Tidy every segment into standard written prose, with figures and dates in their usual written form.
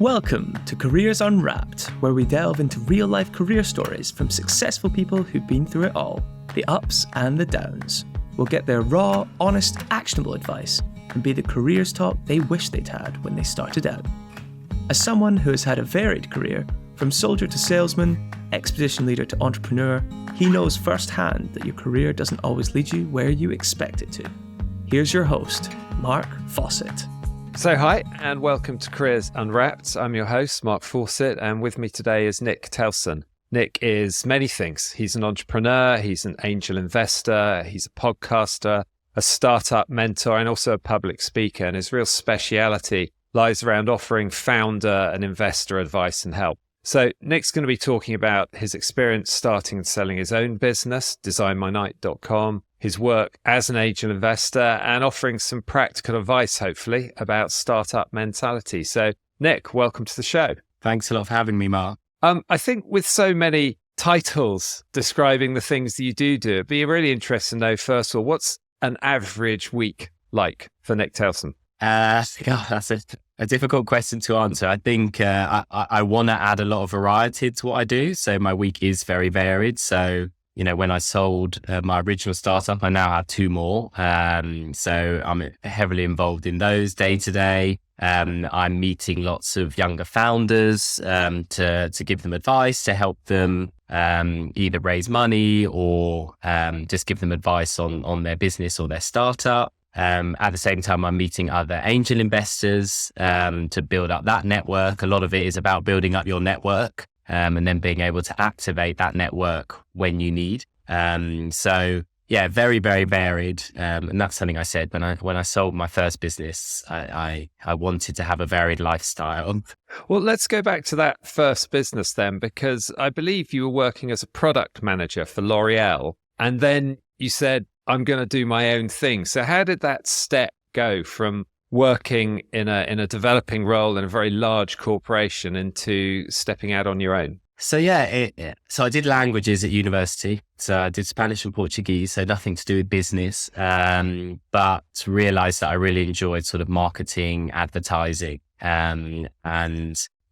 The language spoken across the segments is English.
Welcome to Careers Unwrapped, where we delve into real-life career stories from successful people who've been through it all, the ups and the downs. We'll get their raw, honest, actionable advice and be the careers talk they wish they'd had when they started out. As someone who has had a varied career, from soldier to salesman, expedition leader to entrepreneur, he knows firsthand that your career doesn't always lead you where you expect it to. Here's your host, Mark Fawcett. So hi, and welcome to Careers Unwrapped. I'm your host, Mark Fawcett, and with me today is Nick Telson. Nick is many things. He's an entrepreneur, he's an angel investor, he's a podcaster, a startup mentor, and also a public speaker. And his real speciality lies around offering founder and investor advice and help. So Nick's going to be talking about his experience starting and selling his own business, designmynight.com, his work as an angel investor, and offering some practical advice, hopefully, about startup mentality. So Nick, welcome to the show. Thanks a lot for having me, Mark. I think with so many titles describing the things that you do, it'd be really interesting to know, first of all, what's an average week like for Nick Telson? That's a difficult question to answer. I think I want to add a lot of variety to what I do. So my week is very varied. So, when I sold my original startup, I now have two more. So I'm heavily involved in those day to day. I'm meeting lots of younger founders to give them advice, to help them either raise money or just give them advice on their business or their startup. At the same time, I'm meeting other angel investors to build up that network. A lot of it is about building up your network and then being able to activate that network when you need. So yeah, very, very varied. And that's something I said when I sold my first business, I wanted to have a varied lifestyle. Well, let's go back to that first business then, because I believe you were working as a product manager for L'Oreal, and then you said, I'm going to do my own thing. So how did that step go from working in a developing role in a very large corporation into stepping out on your own? So so I did languages at university. So I did Spanish and Portuguese, so nothing to do with business, but realized that I really enjoyed sort of marketing, advertising, and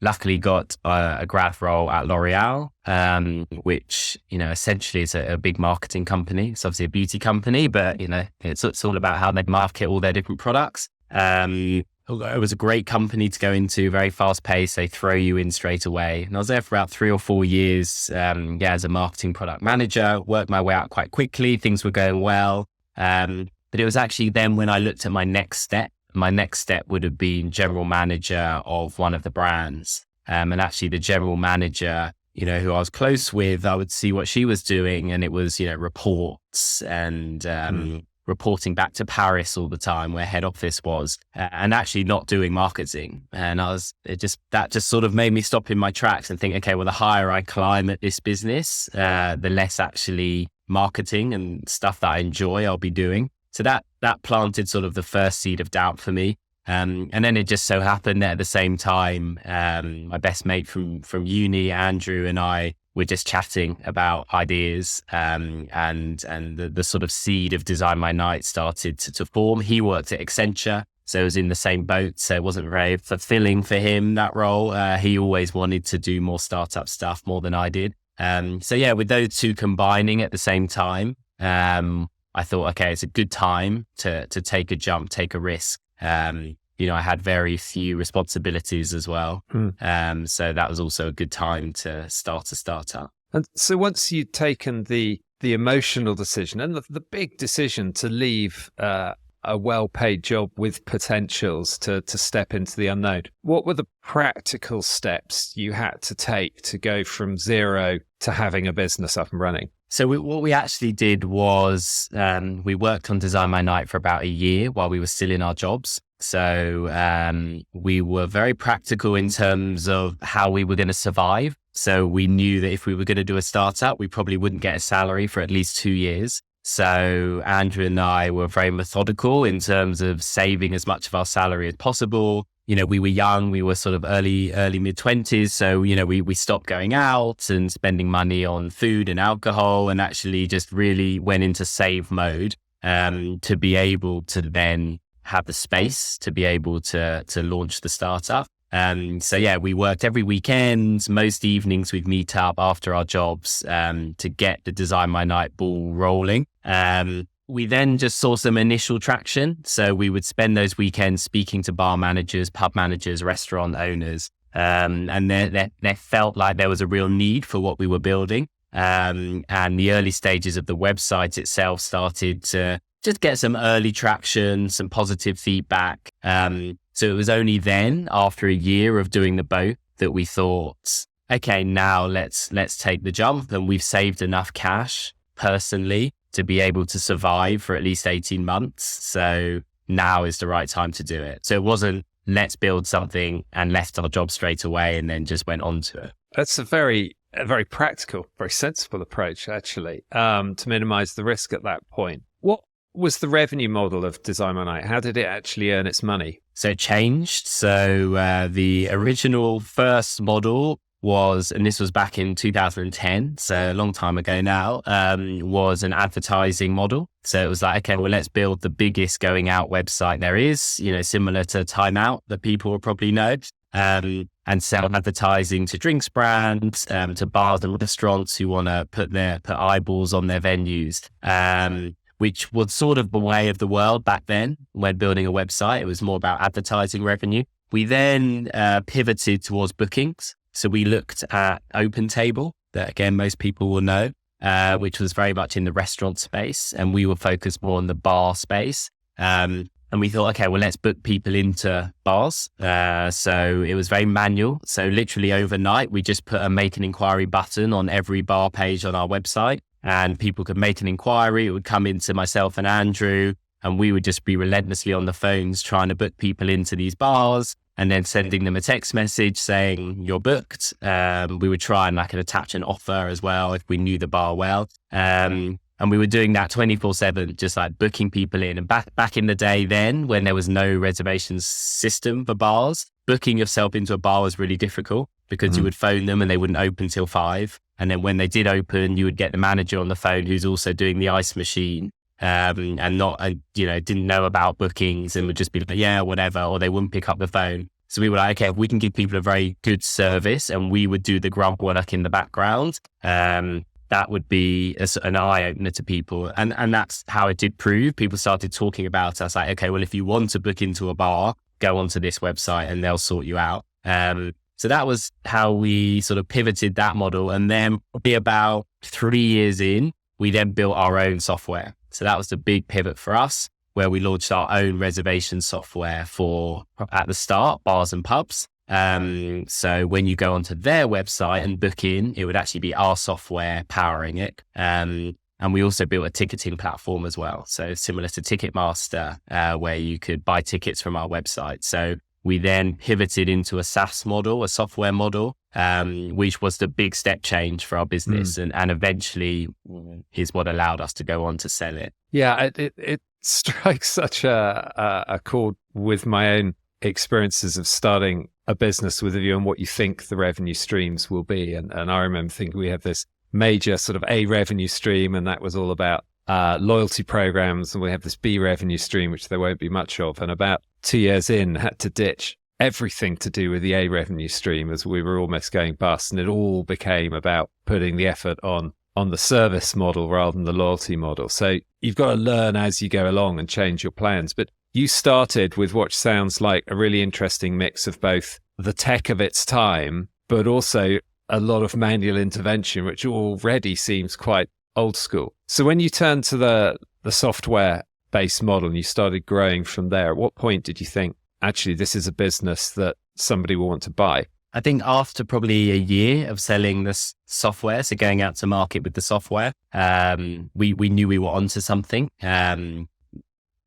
luckily got a grad role at L'Oreal, which, essentially is a big marketing company. It's obviously a beauty company, but, it's all about how they market all their different products. It was a great company to go into, very fast paced. They throw you in straight away. And I was there for about 3 or 4 years, as a marketing product manager, worked my way out quite quickly. Things were going well. But it was actually then when I looked at my next step. My next step would have been general manager of one of the brands. And actually the general manager, who I was close with, I would see what she was doing, and it was, reports and reporting back to Paris all the time where head office was, and actually not doing marketing. And that just sort of made me stop in my tracks and think, okay, well, the higher I climb at this business, the less actually marketing and stuff that I enjoy I'll be doing. So that planted sort of the first seed of doubt for me. And then it just so happened that at the same time, my best mate from uni, Andrew, and I were just chatting about ideas, and the sort of seed of Design My Night started to form. He worked at Accenture, so it was in the same boat. So it wasn't very fulfilling for him, that role. He always wanted to do more startup stuff more than I did. With those two combining at the same time, I thought, okay, it's a good time to take a jump, take a risk. I had very few responsibilities as well. So that was also a good time to start a startup. And so once you'd taken the emotional decision and the big decision to leave a well-paid job with potentials to step into the unknown, what were the practical steps you had to take to go from zero to having a business up and running? So what we actually did was we worked on Design My Night for about a year while we were still in our jobs. So we were very practical in terms of how we were going to survive. So we knew that if we were going to do a startup, we probably wouldn't get a salary for at least 2 years. So Andrew and I were very methodical in terms of saving as much of our salary as possible. We were young, we were sort of early mid-20s. So, we stopped going out and spending money on food and alcohol, and actually just really went into save mode to be able to then have the space to be able to launch the startup. So yeah, we worked every weekend. Most evenings we'd meet up after our jobs to get the Design My Night ball rolling. We then just saw some initial traction. So we would spend those weekends speaking to bar managers, pub managers, restaurant owners. And there felt like there was a real need for what we were building. And the early stages of the website itself started to just get some early traction, some positive feedback. So it was only then, after a year of doing the both, that we thought, okay, now let's take the jump. And we've saved enough cash personally to be able to survive for at least 18 months. So now is the right time to do it. So it wasn't, let's build something and left our job straight away and then just went on to it. That's a very practical, very sensible approach, actually, to minimize the risk at that point. What was the revenue model of Design My Night? How did it actually earn its money? So it changed. So the original first model was, and this was back in 2010, so a long time ago now, was an advertising model. So it was like, okay, well, let's build the biggest going out website there is, similar to Time Out that people will probably know, and sell advertising to drinks brands, to bars and restaurants who want to put eyeballs on their venues, which was sort of the way of the world back then when building a website. It was more about advertising revenue. We then pivoted towards bookings. So we looked at OpenTable, that again, most people will know, which was very much in the restaurant space. And we were focused more on the bar space. And we thought, okay, well, let's book people into bars. So it was very manual. So literally overnight, we just put a make an inquiry button on every bar page on our website. And people could make an inquiry. It would come into myself and Andrew, and we would just be relentlessly on the phones trying to book people into these bars and then sending them a text message saying you're booked. We would try and attach an offer as well if we knew the bar well. And we were doing that 24/7, just booking people in. And back in the day then, when there was no reservations system for bars, booking yourself into a bar was really difficult because you would phone them and they wouldn't open till 5. And then when they did open, you would get the manager on the phone who's also doing the ice machine, and didn't know about bookings and would just be like, yeah, whatever, or they wouldn't pick up the phone. So we were like, okay, if we can give people a very good service and we would do the grunt work in the background, that would be an eye opener to people. And that's how it did prove. People started talking about us like, okay, well, if you want to book into a bar, go onto this website and they'll sort you out. So that was how we sort of pivoted that model. And then probably about 3 years in, we then built our own software. So that was the big pivot for us, where we launched our own reservation software for, at the start, bars and pubs. So when you go onto their website and book in, it would actually be our software powering it. And we also built a ticketing platform as well. So similar to Ticketmaster, where you could buy tickets from our website. So we then pivoted into a SaaS model, a software model, which was the big step change for our business, and eventually is what allowed us to go on to sell it. Yeah, it strikes such a chord with my own experiences of starting a business with a view on what you think the revenue streams will be. And I remember thinking we have this major sort of A revenue stream, and that was all about loyalty programs, and we have this B revenue stream, which there won't be much of. And about 2 years in, had to ditch everything to do with the A revenue stream as we were almost going bust. And it all became about putting the effort on the service model rather than the loyalty model. So you've got to learn as you go along and change your plans. But you started with what sounds like a really interesting mix of both the tech of its time, but also a lot of manual intervention, which already seems quite old school. So when you turned to the software-based model and you started growing from there, at what point did you think, actually, this is a business that somebody will want to buy? I think after probably a year of selling this software, so going out to market with the software, we knew we were onto something.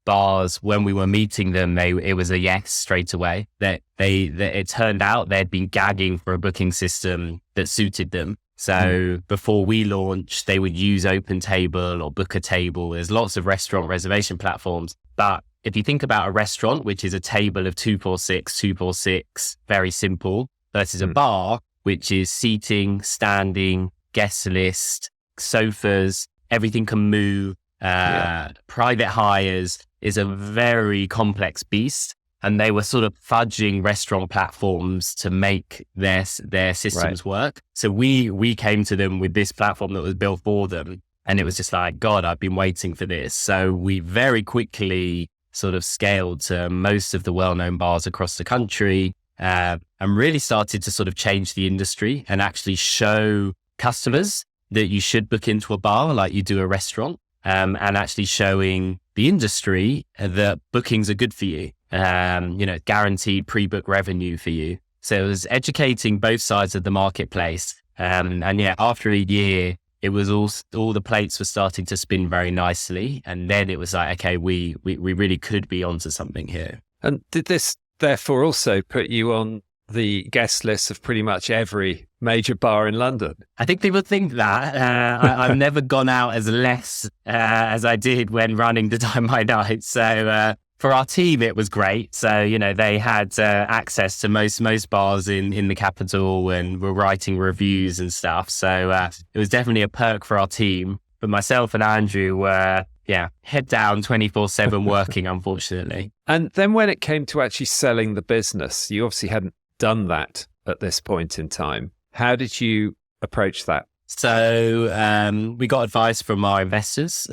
Bars, when we were meeting them, it was a yes straight away. That it turned out they'd been gagging for a booking system that suited them. So before we launched, they would use OpenTable or Bookertable. There's lots of restaurant reservation platforms. But if you think about a restaurant, which is a table of 246, very simple, versus a bar, which is seating, standing, guest list, sofas, everything can move, private hires, is a very complex beast. and they were sort of fudging restaurant platforms to make their systems work. So we came to them with this platform that was built for them, and it was just like, God, I've been waiting for this. So we very quickly sort of scaled to most of the well-known bars across the country, and really started to sort of change the industry and actually show customers that you should book into a bar like you do a restaurant, and actually showing the industry that bookings are good for you, guaranteed pre-book revenue for you. So it was educating both sides of the marketplace. After a year, it was all the plates were starting to spin very nicely. And then it was like, okay, we really could be onto something here. And did this therefore also put you on the guest list of pretty much every major bar in London? I think people think that. I've never gone out as less as I did when running Design My Night. So for our team, it was great. So, they had access to most bars in the capital and were writing reviews and stuff. So it was definitely a perk for our team. But myself and Andrew were, head down 24/7 working, unfortunately. And then when it came to actually selling the business, you obviously hadn't done that at this point in time. How did you approach that? So we got advice from our investors.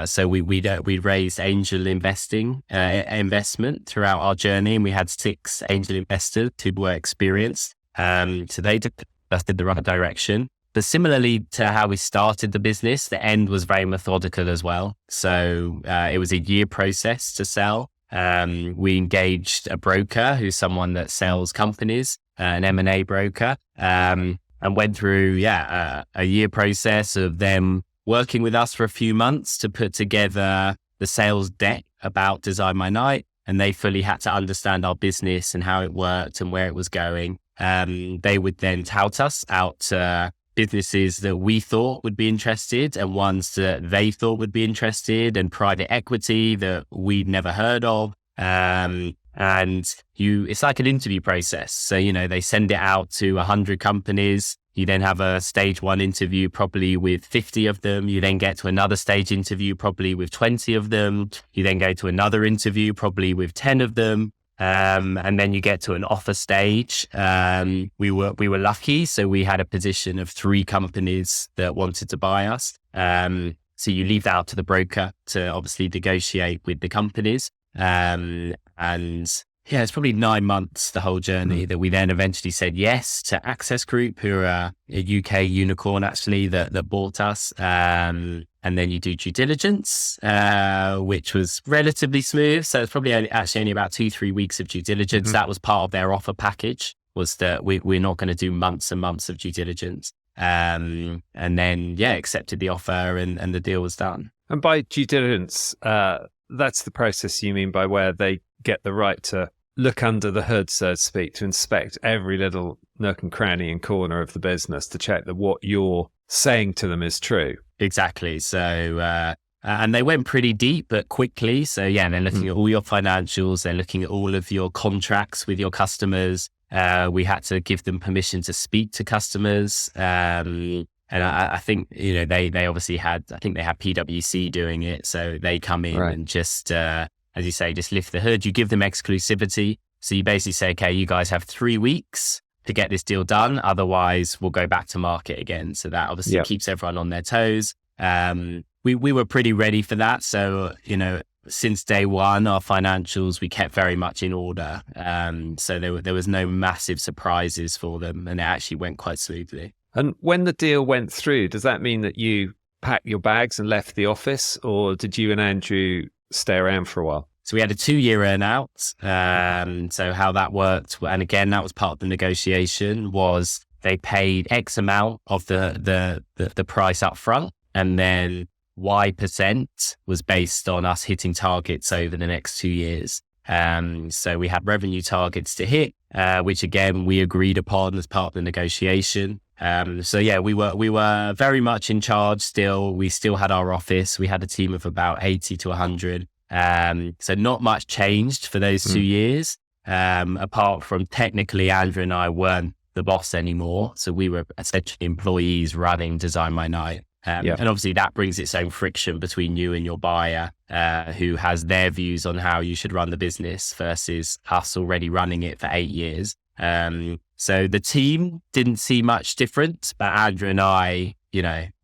So we raised angel investment throughout our journey, and we had 6 angel investors who were experienced. So they took us in the right direction. But similarly to how we started the business, the end was very methodical as well. So it was a year process to sell. We engaged a broker who's someone that sells companies, an M&A broker, and went through, a year process of them working with us for a few months to put together the sales deck about Design My Night. And they fully had to understand our business and how it worked and where it was going. They would then tout us out to businesses that we thought would be interested and ones that they thought would be interested, and private equity that we'd never heard of. It's like an interview process. So, they send it out to 100 companies. You then have a stage 1 interview, probably with 50 of them. You then get to another stage interview, probably with 20 of them. You then go to another interview, probably with 10 of them. And then you get to an offer stage. We were lucky. So we had a position of 3 companies that wanted to buy us. So you leave that out to the broker to obviously negotiate with the companies. It's probably 9 months, the whole journey, that we then eventually said yes to Access Group, who are a UK unicorn actually that bought us. And then you do due diligence, which was relatively smooth. So it's probably only about 2-3 weeks of due diligence. That was part of their offer package, was that we're not going to do months and months of due diligence. And then, accepted the offer and the deal was done. And by due diligence, that's the process you mean by where they get the right to look under the hood, so to speak, to inspect every little nook and cranny and corner of the business to check that what you're saying to them is true. Exactly. So, and they went pretty deep, but quickly. So they're looking at all your financials. They're looking at all of your contracts with your customers. We had to give them permission to speak to customers. And I think, they obviously had PwC doing it. So they come in and just, as you say, just lift the hood. You give them exclusivity. So you basically say, okay, you guys have 3 weeks to get this deal done. Otherwise, we'll go back to market again. So that obviously keeps everyone on their toes. We were pretty ready for that. So, since day one, our financials, we kept very much in order. So there was no massive surprises for them, and it actually went quite smoothly. And when the deal went through, does that mean that you packed your bags and left the office, or did you and Andrew stay around for a while? So we had a 2-year earnout. So how that worked, and again, that was part of the negotiation, was they paid X amount of the price up front, and then Y% was based on us hitting targets over the next 2 years. So we had revenue targets to hit, which again, we agreed upon as part of the negotiation. We were very much in charge still. We still had our office. We had a team of about 80 to 100. So not much changed for those 2 years, apart from technically Andrew and I weren't the boss anymore. So we were essentially employees running Design My Night. And obviously that brings its own friction between you and your buyer, who has their views on how you should run the business versus us already running it for 8 years. So the team didn't see much difference, but Andrew and I,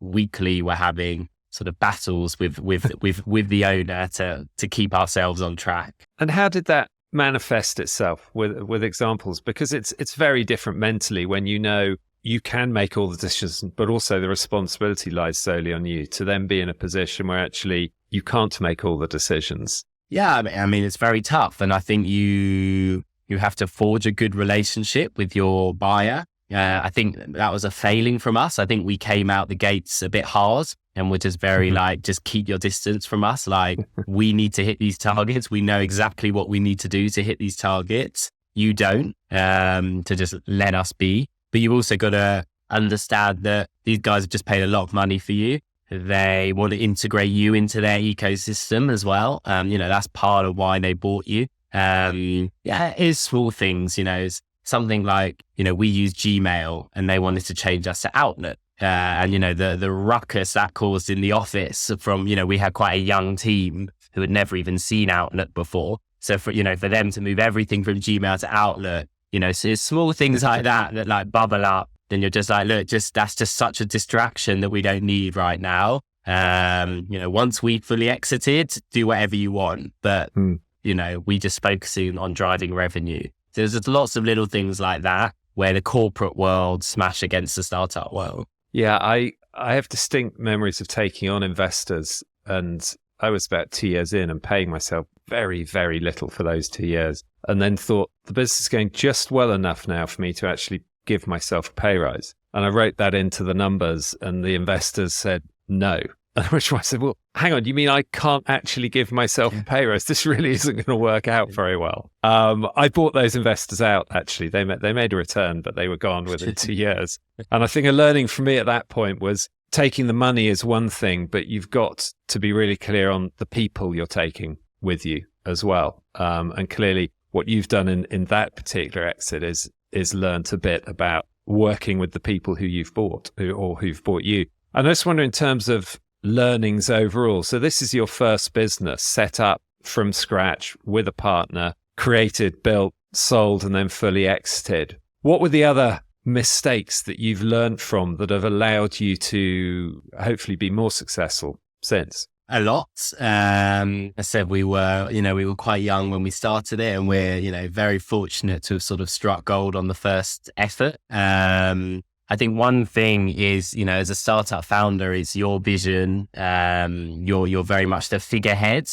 weekly were having sort of battles with the owner to keep ourselves on track. And how did that manifest itself with examples? Because it's very different mentally when you can make all the decisions, but also the responsibility lies solely on you to then be in a position where actually you can't make all the decisions. Yeah, I mean, it's very tough. And I think you have to forge a good relationship with your buyer. I think that was a failing from us. I think we came out the gates a bit hard and we're just very just keep your distance from us. Like, we need to hit these targets. We know exactly what we need to do to hit these targets. You don't, to just let us be. But you also got to understand that these guys have just paid a lot of money for you. They want to integrate you into their ecosystem as well. That's part of why they bought you. It is small things, it's something like, we use Gmail and they wanted to change us to Outlook. The ruckus that caused in the office from, we had quite a young team who had never even seen Outlook before. So for them to move everything from Gmail to Outlook, so it's small things like that like bubble up. Then you're just like, look, that's just such a distraction that we don't need right now. Once we fully exited, do whatever you want. But, we just focusing on driving revenue. So there's just lots of little things like that where the corporate world smash against the startup world. Yeah, I have distinct memories of taking on investors, and I was about 2 years in and paying myself very, very little for those 2 years. And then thought the business is going just well enough now for me to actually give myself a pay rise. And I wrote that into the numbers and the investors said no. And which I said, well, hang on, you mean I can't actually give myself a pay rise? This really isn't going to work out very well. I bought those investors out, actually. They made a return, but they were gone within 2 years. And I think a learning for me at that point was taking the money is one thing, but you've got to be really clear on the people you're taking with you as well. And clearly what you've done in that particular exit is learned a bit about working with the people who you've bought or who've bought you. And I just wonder in terms of learnings overall. So this is your first business set up from scratch with a partner, created, built, sold, and then fully exited. What were the other mistakes that you've learned from that have allowed you to hopefully be more successful since? A lot. I said we were quite young when we started it, and we're, very fortunate to have sort of struck gold on the first effort. I think one thing is, as a startup founder, is your vision. You're very much the figurehead,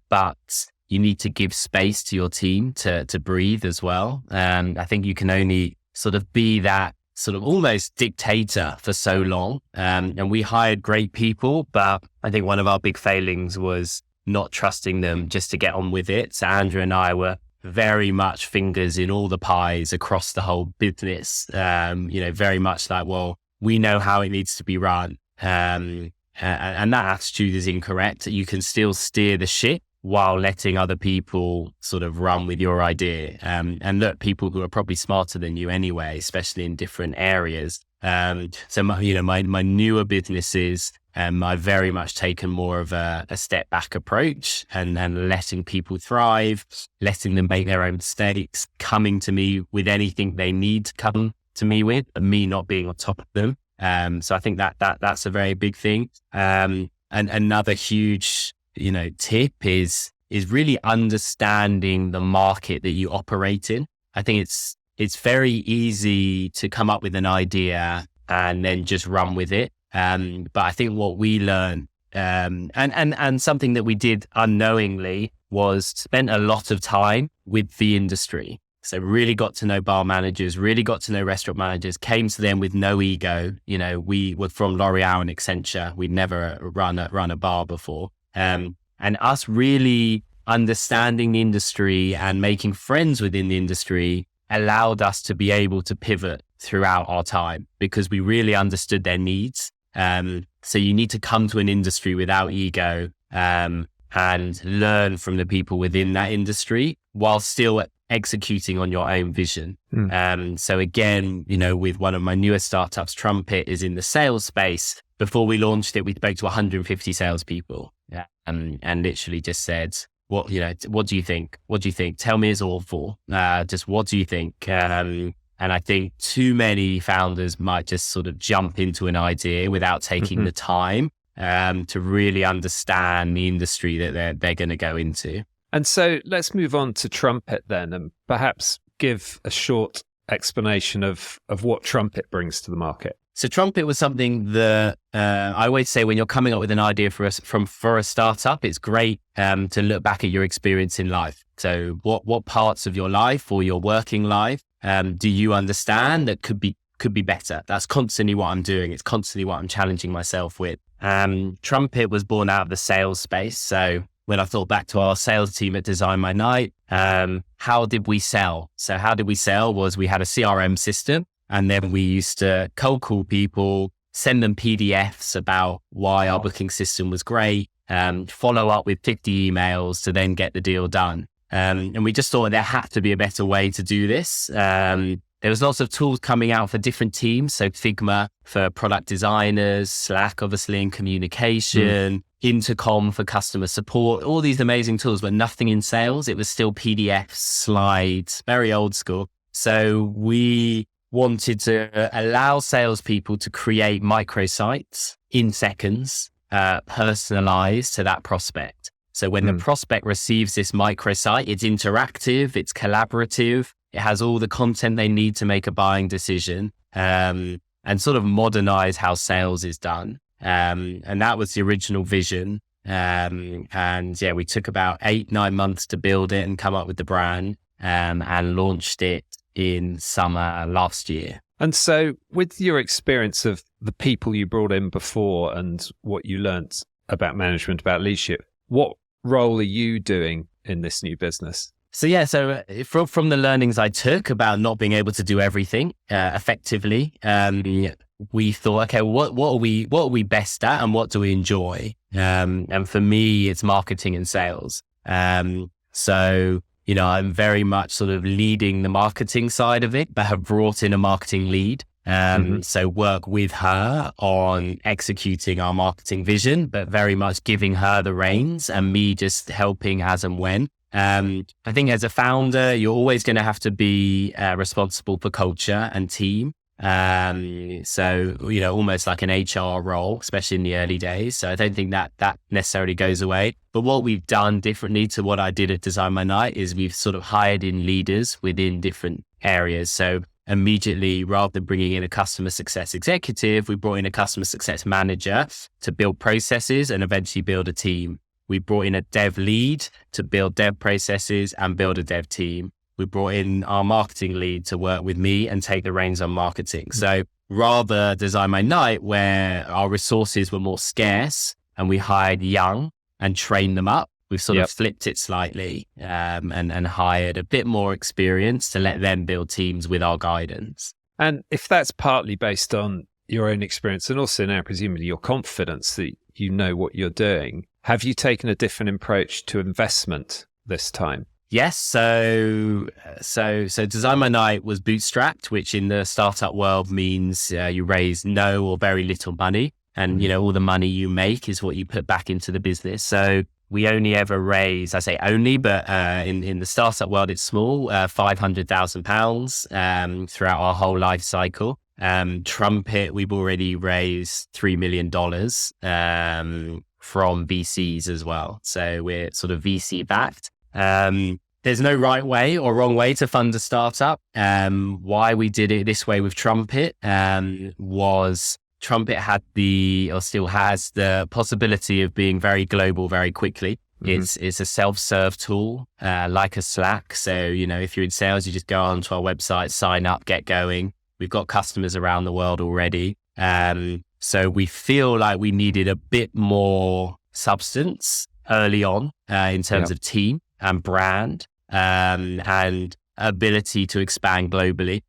but you need to give space to your team to breathe as well. I think you can only sort of be that sort of almost dictator for so long. And we hired great people, but I think one of our big failings was not trusting them just to get on with it. So Andrew and I were very much fingers in all the pies across the whole business. Very much like, well, we know how it needs to be run. And that attitude is incorrect. You can still steer the ship while letting other people sort of run with your idea. And look, people who are probably smarter than you anyway, especially in different areas. So my newer businesses, I've very much taken more of a step back approach and letting people thrive, letting them make their own mistakes, coming to me with anything they need to come to me with, and me not being on top of them. So I think that's a very big thing. And another huge tip is really understanding the market that you operate in. I think it's very easy to come up with an idea and then just run with it. But I think what we learned, and something that we did unknowingly, was spent a lot of time with the industry. So really got to know bar managers, really got to know restaurant managers, came to them with no ego. We were from L'Oreal and Accenture. We'd never run a bar before. And us really understanding the industry and making friends within the industry allowed us to be able to pivot throughout our time because we really understood their needs. So you need to come to an industry without ego and learn from the people within that industry while still executing on your own vision. So again, with one of my newer startups, Trumpet, is in the sales space. before we launched it, we spoke to 150 salespeople, and literally just said, what do you think? What do you think? Tell me it's awful. Just what do you think? And I think too many founders might just sort of jump into an idea without taking the time to really understand the industry that they're going to go into. And so let's move on to Trumpet then, and perhaps give a short explanation of what Trumpet brings to the market. So Trumpet was something that I always say when you're coming up with an idea for a startup, it's great to look back at your experience in life. So what parts of your life or your working life do you understand that could be better? That's constantly what I'm doing. It's constantly what I'm challenging myself with. Trumpet was born out of the sales space. So when I thought back to our sales team at Design My Night, how did we sell? So how did we sell was we had a CRM system, and then we used to cold call people, send them PDFs about why our booking system was great, follow up with 50 emails to then get the deal done. And we just thought there had to be a better way to do this. There was lots of tools coming out for different teams. So Figma for product designers, Slack, obviously, in communication, Intercom for customer support, all these amazing tools, but nothing in sales. It was still PDFs, slides, very old school. So we wanted to allow salespeople to create microsites in seconds, personalized to that prospect. So when the prospect receives this microsite, it's interactive, it's collaborative, it has all the content they need to make a buying decision, and sort of modernize how sales is done. And that was the original vision. And yeah, we took about 8-9 months to build it and come up with the brand, and launched it in summer last year. And so with your experience of the people you brought in before and what you learnt about management, about leadership, what role are you doing in this new business? So from the learnings I took about not being able to do everything effectively, we thought, okay, what are we best at and what do we enjoy? And for me, it's marketing and sales. So I'm very much sort of leading the marketing side of it, but have brought in a marketing lead. So work with her on executing our marketing vision, but very much giving her the reins and me just helping as and when. I think as a founder, you're always going to have to be responsible for culture and team. So, almost like an HR role, especially in the early days. So I don't think that necessarily goes away. But what we've done differently to what I did at Design My Night is we've sort of hired in leaders within different areas. So immediately, rather than bringing in a customer success executive, we brought in a customer success manager to build processes and eventually build a team. We brought in a dev lead to build dev processes and build a dev team. We brought in our marketing lead to work with me and take the reins on marketing. So rather Design My Night, where our resources were more scarce and we hired young and trained them up, we've sort of flipped it slightly and hired a bit more experience to let them build teams with our guidance. And if that's partly based on your own experience and also now presumably your confidence that you know what you're doing, have you taken a different approach to investment this time? Yes. So Design My Night was bootstrapped, which in the startup world means you raise no or very little money. And, all the money you make is what you put back into the business. So we only ever raise, I say only, but in the startup world, it's small, £500,000 throughout our whole life cycle. Trumpet, we've already raised $3 million from VCs as well. So we're sort of VC backed. There's no right way or wrong way to fund a startup. Why we did it this way with Trumpet was Trumpet had still has the possibility of being very global very quickly. It's a self-serve tool, like a Slack. So, if you're in sales, you just go onto our website, sign up, get going. We've got customers around the world already. So we feel like we needed a bit more substance early on in terms of team and brand and ability to expand globally.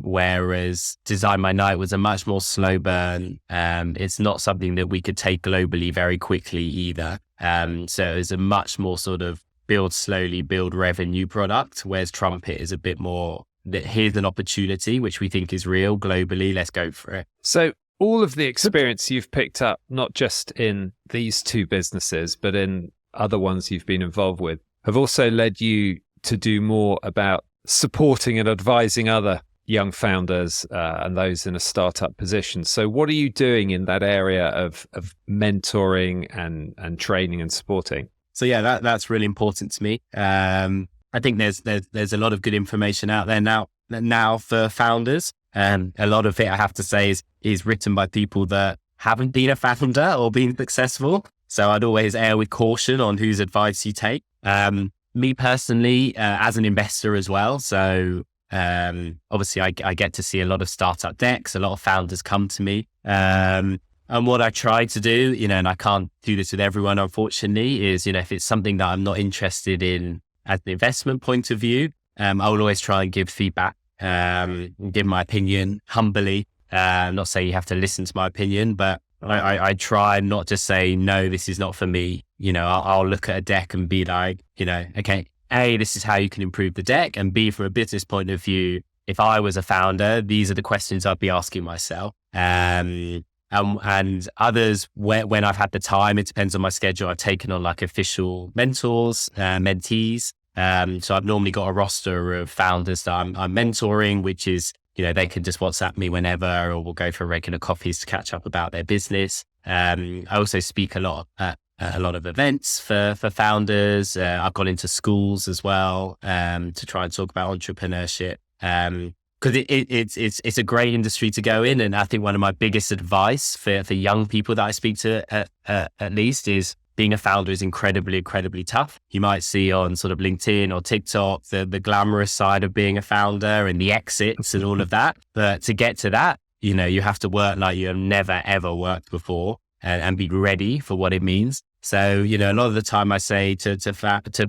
Whereas Design My Night was a much more slow burn. It's not something that we could take globally very quickly either. So it was a much more sort of build slowly, build revenue product, whereas Trumpet is a bit more that here's an opportunity, which we think is real globally. Let's go for it. So all of the experience you've picked up, not just in these two businesses, but in other ones you've been involved with, have also led you to do more about supporting and advising other young founders and those in a startup position. So what are you doing in that area of mentoring and training and supporting? So yeah, that's really important to me. I think there's a lot of good information out there now for founders. And a lot of it, I have to say, is written by people that haven't been a founder or been successful. So I'd always err with caution on whose advice you take. Me personally, as an investor as well. So obviously I get to see a lot of startup decks. A lot of founders come to me. And what I try to do, and I can't do this with everyone, unfortunately, is, if it's something that I'm not interested in at the investment point of view, I will always try and give feedback, give my opinion humbly. I'm not saying you have to listen to my opinion, but I try not to say, no, this is not for me. I'll look at a deck and be like, okay, A, this is how you can improve the deck. And B, from a business point of view, if I was a founder, these are the questions I'd be asking myself. And others, when I've had the time, it depends on my schedule. I've taken on like official mentors, mentees. So I've normally got a roster of founders that I'm mentoring, which is, they can just WhatsApp me whenever, or we'll go for regular coffees to catch up about their business. I also speak a lot at a lot of events for founders. I've gone into schools as well to try and talk about entrepreneurship. Because it's a great industry to go in. And I think one of my biggest advice for young people that I speak to at least is being a founder is incredibly, incredibly tough. You might see on sort of LinkedIn or TikTok, the glamorous side of being a founder and the exits and all of that. But to get to that, you have to work like you have never, ever worked before and be ready for what it means. So, a lot of the time I say to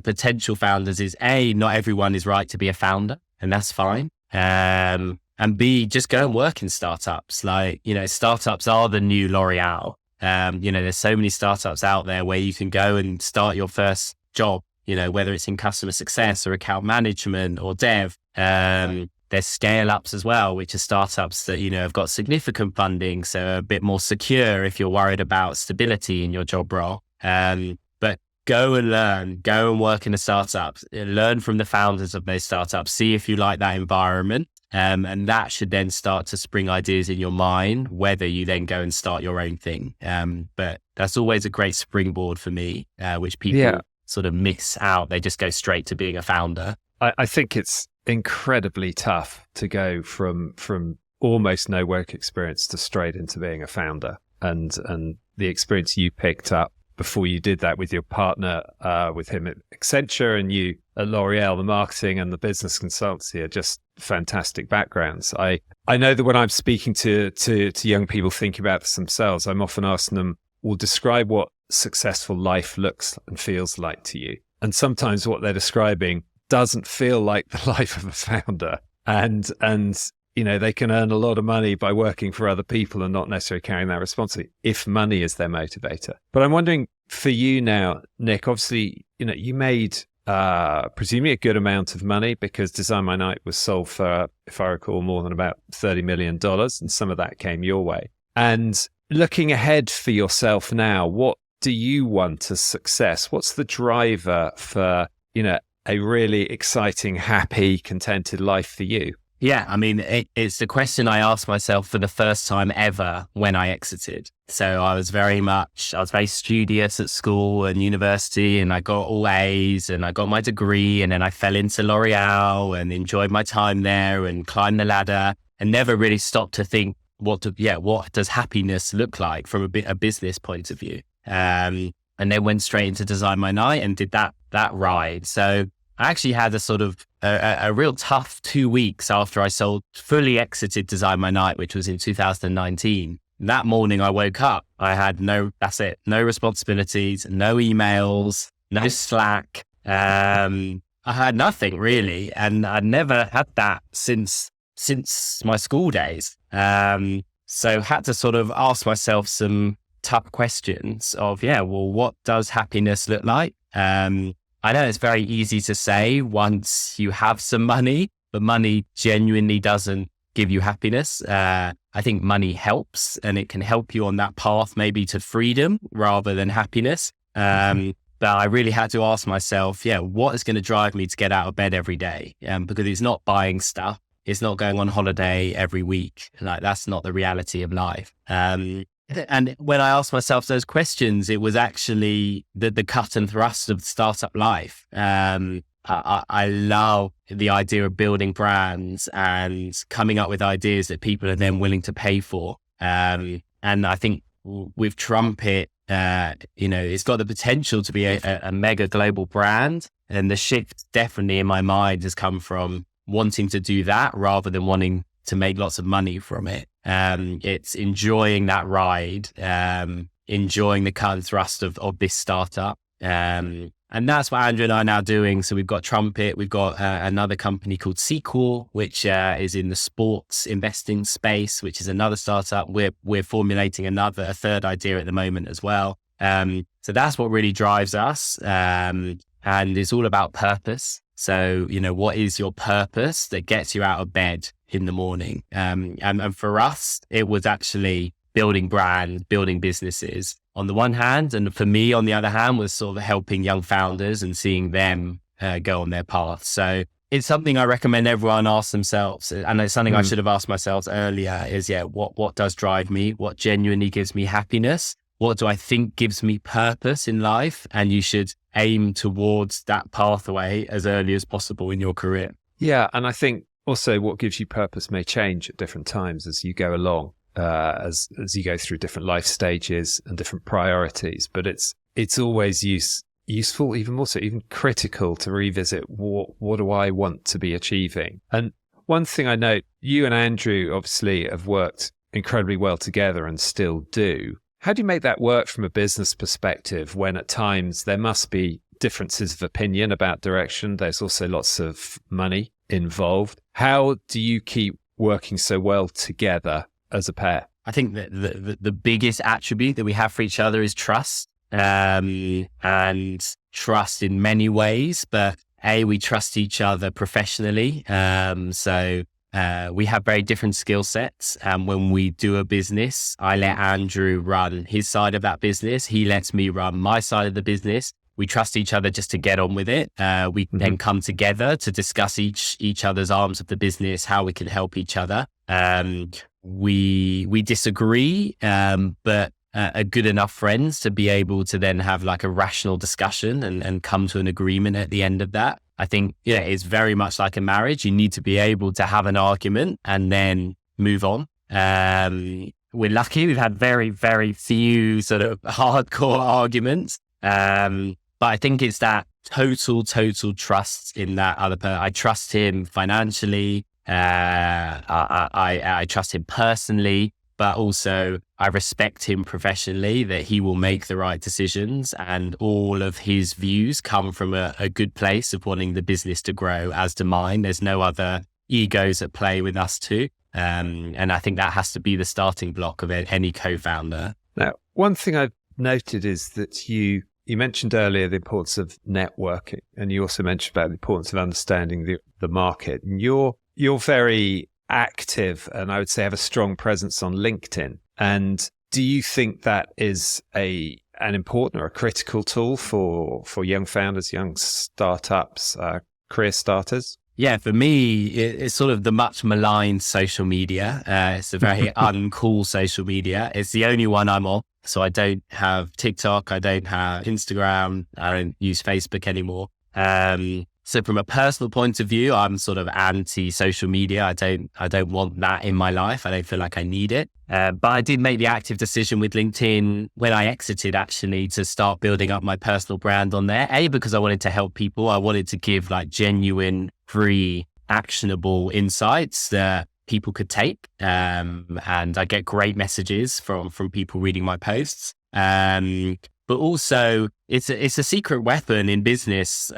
potential founders is A, not everyone is right to be a founder, and that's fine. And B, just go and work in startups. Like, startups are the new L'Oreal. There's so many startups out there where you can go and start your first job, whether it's in customer success or account management or dev. There's scale ups as well, which are startups that, have got significant funding. So a bit more secure if you're worried about stability in your job role. But go and learn, go and work in a startup, learn from the founders of those startups, see if you like that environment. And that should then start to spring ideas in your mind, whether you then go and start your own thing. But that's always a great springboard for me, which people sort of miss out. They just go straight to being a founder. I think it's incredibly tough to go from almost no work experience to straight into being a founder. And the experience you picked up before you did that with your partner, with him at Accenture and you at L'Oreal, the marketing and the business consultancy are just fantastic backgrounds. I know that when I'm speaking to young people thinking about this themselves, I'm often asking them, well, describe what successful life looks and feels like to you. And sometimes what they're describing doesn't feel like the life of a founder. And they can earn a lot of money by working for other people and not necessarily carrying that responsibility if money is their motivator. But I'm wondering for you now, Nick, obviously, you made presumably a good amount of money because Design My Night was sold for, if I recall, more than about $30 million. And some of that came your way. And looking ahead for yourself now, what do you want as success? What's the driver for, a really exciting, happy, contented life for you? Yeah, I mean, it's the question I asked myself for the first time ever when I exited. So I was very studious at school and university, and I got all A's and I got my degree, and then I fell into L'Oreal and enjoyed my time there and climbed the ladder and never really stopped to think, what does happiness look like from a business point of view? And then went straight into Design My Night and did that ride. So I actually had a sort of a real tough 2 weeks after I fully exited Design My Night, which was in 2019. That morning I woke up, I had no responsibilities, no emails, no Slack. I had nothing really. And I'd never had that since my school days. So had to sort of ask myself some tough questions of, what does happiness look like? I know it's very easy to say once you have some money, but money genuinely doesn't give you happiness. I think money helps, and it can help you on that path maybe to freedom rather than happiness. But I really had to ask myself, what is going to drive me to get out of bed every day? Because it's not buying stuff. It's not going on holiday every week. Like, that's not the reality of life. And when I asked myself those questions, it was actually the cut and thrust of startup life. I love the idea of building brands and coming up with ideas that people are then willing to pay for. And I think with Trumpet, it's got the potential to be a mega global brand. And the shift definitely in my mind has come from wanting to do that rather than wanting to make lots of money from it. It's enjoying that ride, enjoying the cut and thrust of this startup. And that's what Andrew and I are now doing. So we've got Trumpet, we've got another company called Sequel, which is in the sports investing space, which is another startup. We're formulating a third idea at the moment as well. So that's what really drives us. And it's all about purpose. So, what is your purpose that gets you out of bed in the morning? And for us, it was actually building brands, building businesses on the one hand. And for me, on the other hand, was sort of helping young founders and seeing them go on their path. So it's something I recommend everyone ask themselves. And it's something I should have asked myself earlier is, what does drive me? What genuinely gives me happiness? What do I think gives me purpose in life? And you should aim towards that pathway as early as possible in your career. Yeah. And I think also what gives you purpose may change at different times as you go along, as you go through different life stages and different priorities. But it's always useful, even more so, even critical to revisit what do I want to be achieving? And one thing I note, you and Andrew obviously have worked incredibly well together and still do. How do you make that work from a business perspective when at times there must be differences of opinion about direction? There's also lots of money involved. How do you keep working so well together as a pair? I think that the biggest attribute that we have for each other is trust, and trust in many ways. But we trust each other professionally. We have very different skill sets. And when we do a business, I let Andrew run his side of that business. He lets me run my side of the business. We trust each other just to get on with it. We then come together to discuss each other's arms of the business, how we can help each other. We disagree, but are good enough friends to be able to then have like a rational discussion and come to an agreement at the end of that. I think, it's very much like a marriage. You need to be able to have an argument and then move on. We're lucky. We've had very, very few sort of hardcore arguments. But I think it's that total trust in that other person. I trust him financially. I trust him personally, but also I respect him professionally, that he will make the right decisions, and all of his views come from a good place of wanting the business to grow, as do mine. There's no other egos at play with us two. And I think that has to be the starting block of any co-founder. Now, one thing I've noted is that you mentioned earlier the importance of networking, and you also mentioned about the importance of understanding the market. And you're very active, and I would say have a strong presence on LinkedIn. And do you think that is an important or a critical tool for young founders, young startups, career starters? Yeah, for me, it's sort of the much maligned social media. It's a very uncool social media. It's the only one I'm on. So I don't have TikTok. I don't have Instagram. I don't use Facebook anymore. So from a personal point of view, I'm sort of anti-social media. I don't want that in my life. I don't feel like I need it. But I did make the active decision with LinkedIn when I exited, actually, to start building up my personal brand on there. Because I wanted to help people. I wanted to give like genuine, free, actionable insights that people could take. And I get great messages from people reading my posts. But also it's a secret weapon in business.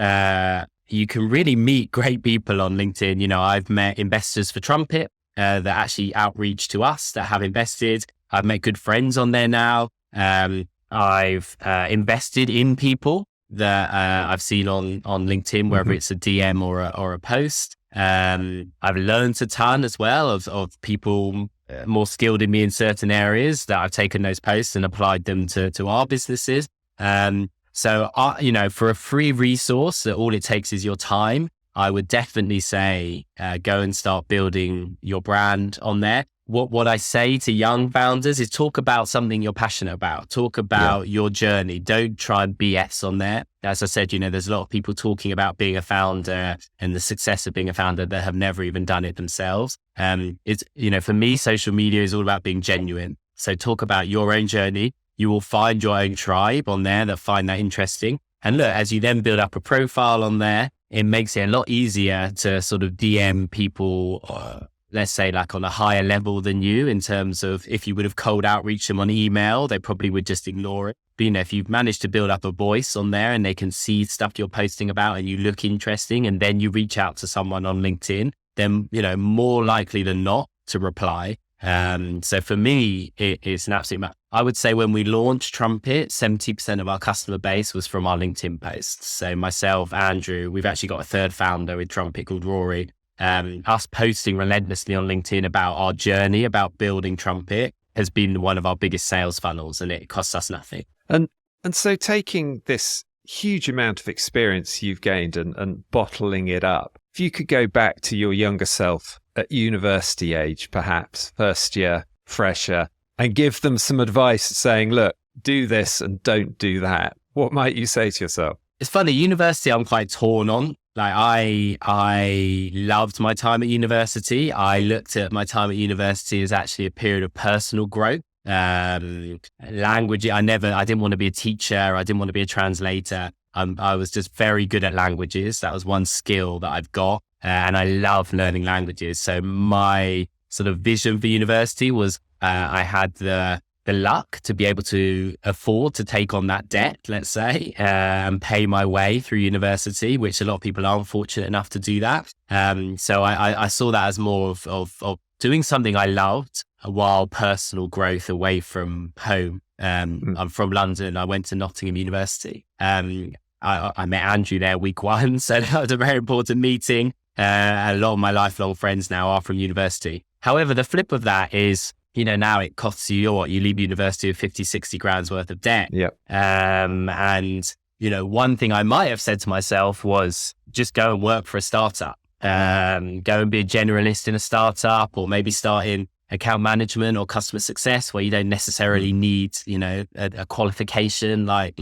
You can really meet great people on LinkedIn. I've met investors for Trumpet that actually outreach to us that have invested. I've met good friends on there now. I've invested in people that I've seen on LinkedIn, whether it's a DM or a post. I've learned a ton as well of people more skilled than me in certain areas that I've taken those posts and applied them to our businesses. So, for a free resource that all it takes is your time, I would definitely say go and start building your brand on there. What I say to young founders is talk about something you're passionate about. Talk about your journey. Don't try and BS on there. As I said, there's a lot of people talking about being a founder and the success of being a founder that have never even done it themselves. It's, for me, social media is all about being genuine. So talk about your own journey. You will find your own tribe on there that find that interesting. And look, as you then build up a profile on there, it makes it a lot easier to sort of DM people, let's say like on a higher level than you, in terms of if you would have cold outreach them on email, they probably would just ignore it. But if you've managed to build up a voice on there and they can see stuff you're posting about and you look interesting, and then you reach out to someone on LinkedIn, then, more likely than not to reply. So for me, it's an absolute matter. I would say when we launched Trumpet, 70% of our customer base was from our LinkedIn posts. So myself, Andrew, we've actually got a third founder with Trumpet called Rory. Us posting relentlessly on LinkedIn about our journey, about building Trumpet, has been one of our biggest sales funnels, and it costs us nothing. And so taking this huge amount of experience you've gained and bottling it up, if you could go back to your younger self at university age, perhaps first year, fresher, and give them some advice saying, look, do this and don't do that, what might you say to yourself? It's funny, university I'm quite torn on. Like I loved my time at university. I looked at my time at university as actually a period of personal growth. Language, I didn't want to be a teacher. I didn't want to be a translator. I was just very good at languages. That was one skill that I've got. And I love learning languages. So my sort of vision for university was I had the luck to be able to afford to take on that debt, let's say, and pay my way through university, which a lot of people aren't fortunate enough to do that. So I saw that as more of doing something I loved while personal growth away from home. I'm from London. I went to Nottingham University. I met Andrew there week one. So that was a very important meeting. A lot of my lifelong friends now are from university. However, the flip of that is, now it costs you you leave university with 50, 60 grand's worth of debt. Yep. And, one thing I might have said to myself was just go and work for a startup, go and be a generalist in a startup, or maybe start in account management or customer success where you don't necessarily need, a qualification like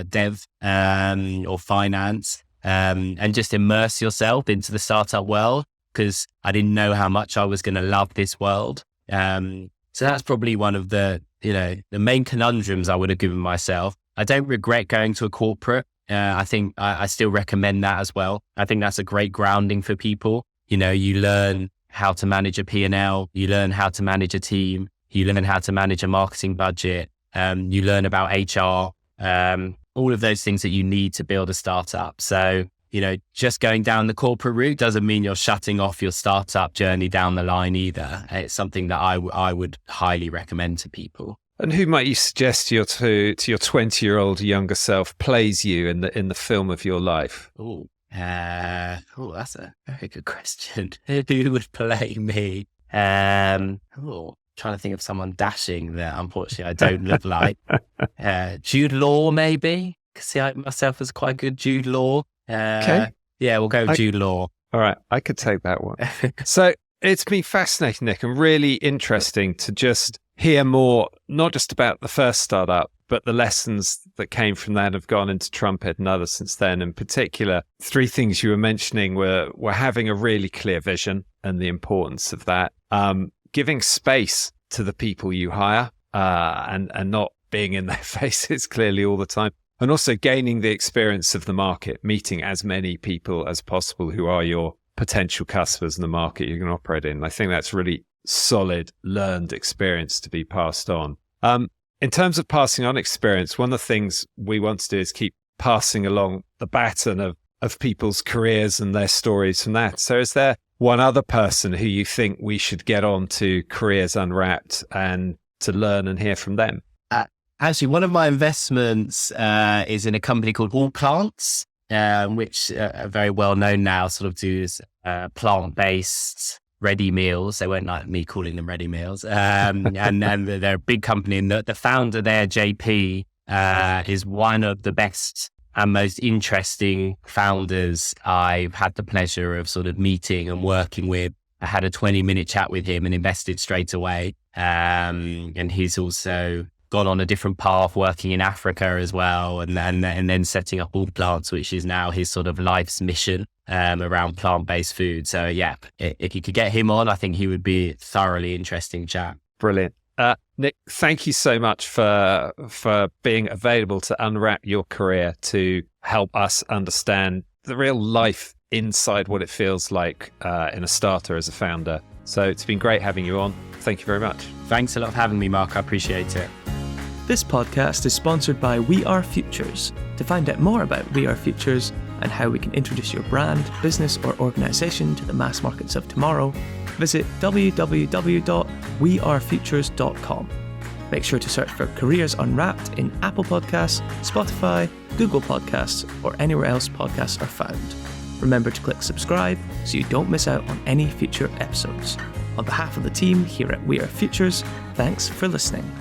dev, or finance, and just immerse yourself into the startup world, because I didn't know how much I was going to love this world. So that's probably one of the main conundrums I would have given myself. I don't regret going to a corporate. I think I still recommend that as well. I think that's a great grounding for people. You learn how to manage a P&L, you learn how to manage a team, you learn how to manage a marketing budget, you learn about HR, all of those things that you need to build a startup. So, just going down the corporate route doesn't mean you're shutting off your startup journey down the line either. It's something that I would highly recommend to people. And who might you suggest to your 20-year-old younger self plays you in the film of your life? That's a very good question. Who would play me? Trying to think of someone dashing that unfortunately I don't look like. Jude Law, maybe. See myself as quite good Jude Law. Okay. Yeah, we'll go Jude Law. All right, I could take that one. So it's been fascinating, Nick, and really interesting to just hear more, not just about the first startup, but the lessons that came from that have gone into Trumpet and others since then. In particular, three things you were mentioning were having a really clear vision and the importance of that, giving space to the people you hire, and not being in their faces clearly all the time. And also gaining the experience of the market, meeting as many people as possible who are your potential customers in the market you can operate in. I think that's really solid, learned experience to be passed on. In terms of passing on experience, one of the things we want to do is keep passing along the baton of people's careers and their stories from that. So is there one other person who you think we should get on to Careers Unwrapped and to learn and hear from them? Actually, one of my investments is in a company called All Plants, which are very well known now, sort of do plant-based ready meals. They weren't like me calling them ready meals. And they're a big company. And the founder there, JP, is one of the best and most interesting founders I've had the pleasure of sort of meeting and working with. I had a 20-minute chat with him and invested straight away. And he's also gone on a different path, working in Africa as well, and then setting up All Plants, which is now his sort of life's mission around plant-based food. So yeah, if you could get him on, I think he would be a thoroughly interesting chat. Brilliant. Nick, thank you so much for being available to unwrap your career to help us understand the real life inside what it feels like in a starter as a founder. So it's been great having you on. Thank you very much. Thanks a lot for having me, Mark. I appreciate it. This podcast is sponsored by We Are Futures. To find out more about We Are Futures and how we can introduce your brand, business, or organisation to the mass markets of tomorrow, visit www.wearefutures.com. Make sure to search for Careers Unwrapped in Apple Podcasts, Spotify, Google Podcasts, or anywhere else podcasts are found. Remember to click subscribe so you don't miss out on any future episodes. On behalf of the team here at We Are Futures, thanks for listening.